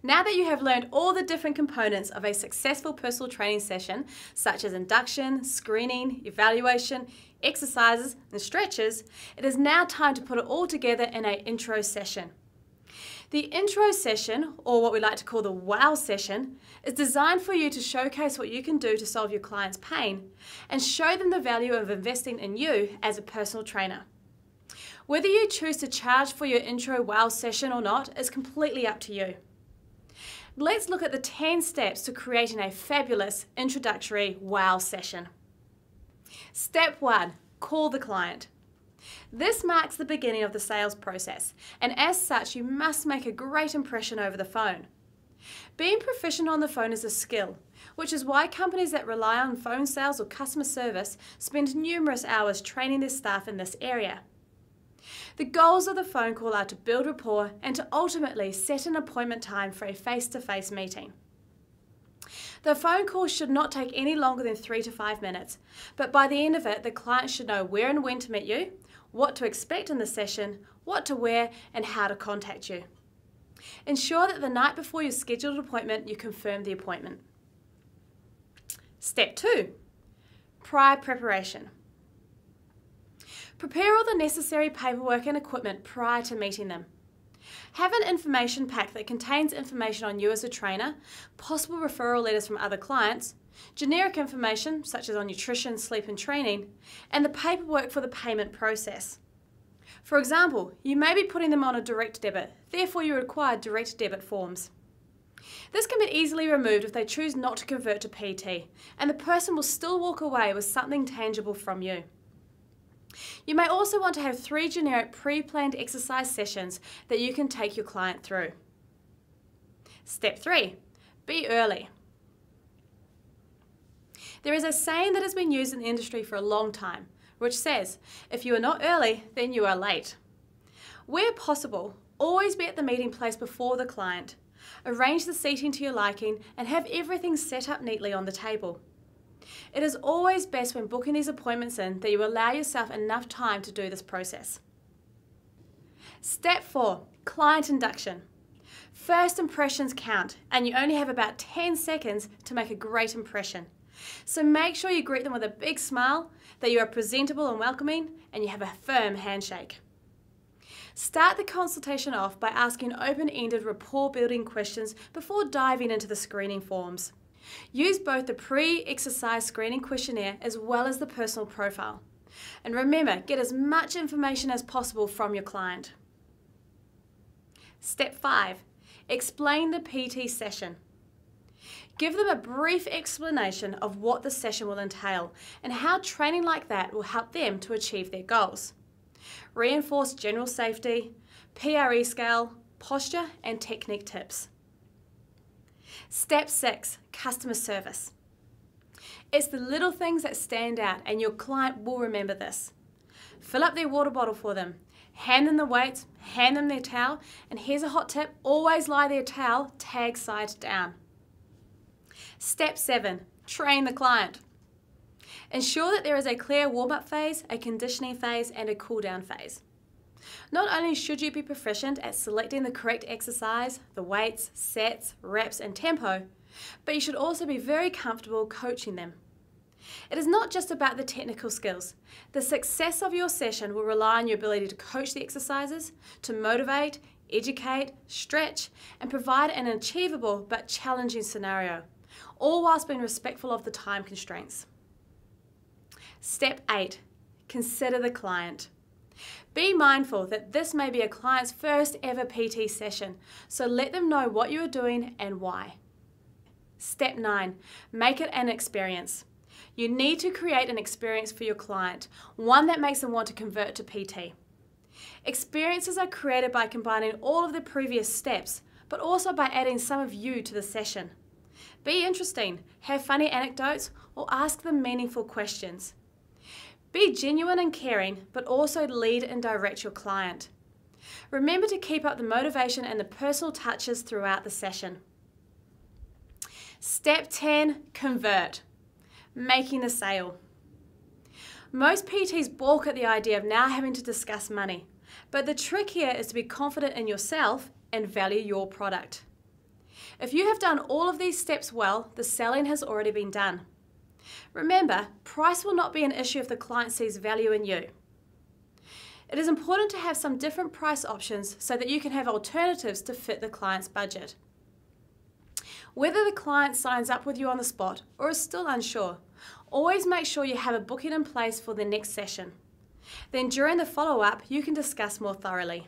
Now that you have learned all the different components of a successful personal training session, such as induction, screening, evaluation, exercises, and stretches, it is now time to put it all together in an intro session. The intro session, or what we like to call the wow session, is designed for you to showcase what you can do to solve your client's pain and show them the value of investing in you as a personal trainer. Whether you choose to charge for your intro wow session or not is completely up to you. Let's look at the 10 steps to creating a fabulous introductory wow session. Step 1, call the client. This marks the beginning of the sales process, and as such you must make a great impression over the phone. Being proficient on the phone is a skill, which is why companies that rely on phone sales or customer service spend numerous hours training their staff in this area. The goals of the phone call are to build rapport and to ultimately set an appointment time for a face-to-face meeting. The phone call should not take any longer than 3 to 5 minutes, but by the end of it, the client should know where and when to meet you, what to expect in the session, what to wear, and how to contact you. Ensure that the night before your scheduled appointment, you confirm the appointment. Step 2, prior preparation. Prepare all the necessary paperwork and equipment prior to meeting them. Have an information pack that contains information on you as a trainer, possible referral letters from other clients, generic information such as on nutrition, sleep and training, and the paperwork for the payment process. For example, you may be putting them on a direct debit, therefore you require direct debit forms. This can be easily removed if they choose not to convert to PT, and the person will still walk away with something tangible from you. You may also want to have 3 generic pre-planned exercise sessions that you can take your client through. Step 3, be early. There is a saying that has been used in the industry for a long time, which says, if you are not early, then you are late. Where possible, always be at the meeting place before the client. Arrange the seating to your liking and have everything set up neatly on the table. It is always best when booking these appointments in that you allow yourself enough time to do this process. Step 4, client induction. First impressions count, and you only have about 10 seconds to make a great impression. So make sure you greet them with a big smile, that you are presentable and welcoming, and you have a firm handshake. Start the consultation off by asking open-ended rapport-building questions before diving into the screening forms. Use both the pre-exercise screening questionnaire as well as the personal profile. And remember, get as much information as possible from your client. Step 5, explain the PT session. Give them a brief explanation of what the session will entail and how training like that will help them to achieve their goals. Reinforce general safety, PRE scale, posture and technique tips. Step 6, customer service. It's the little things that stand out and your client will remember this. Fill up their water bottle for them, hand them the weights, hand them their towel, and here's a hot tip, always lie their towel tag side down. Step 7, train the client. Ensure that there is a clear warm-up phase, a conditioning phase, and a cool-down phase. Not only should you be proficient at selecting the correct exercise, the weights, sets, reps, and tempo, but you should also be very comfortable coaching them. It is not just about the technical skills. The success of your session will rely on your ability to coach the exercises, to motivate, educate, stretch, and provide an achievable but challenging scenario, all whilst being respectful of the time constraints. Step 8, consider the client. Be mindful that this may be a client's first ever PT session, so let them know what you are doing and why. Step 9, make it an experience. You need to create an experience for your client, one that makes them want to convert to PT. Experiences are created by combining all of the previous steps, but also by adding some of you to the session. Be interesting, have funny anecdotes, or ask them meaningful questions. Be genuine and caring, but also lead and direct your client. Remember to keep up the motivation and the personal touches throughout the session. Step 10, convert. Making the sale. Most PTs balk at the idea of now having to discuss money, but the trick here is to be confident in yourself and value your product. If you have done all of these steps well, the selling has already been done. Remember, price will not be an issue if the client sees value in you. It is important to have some different price options so that you can have alternatives to fit the client's budget. Whether the client signs up with you on the spot or is still unsure, always make sure you have a booking in place for the next session. Then during the follow-up, you can discuss more thoroughly.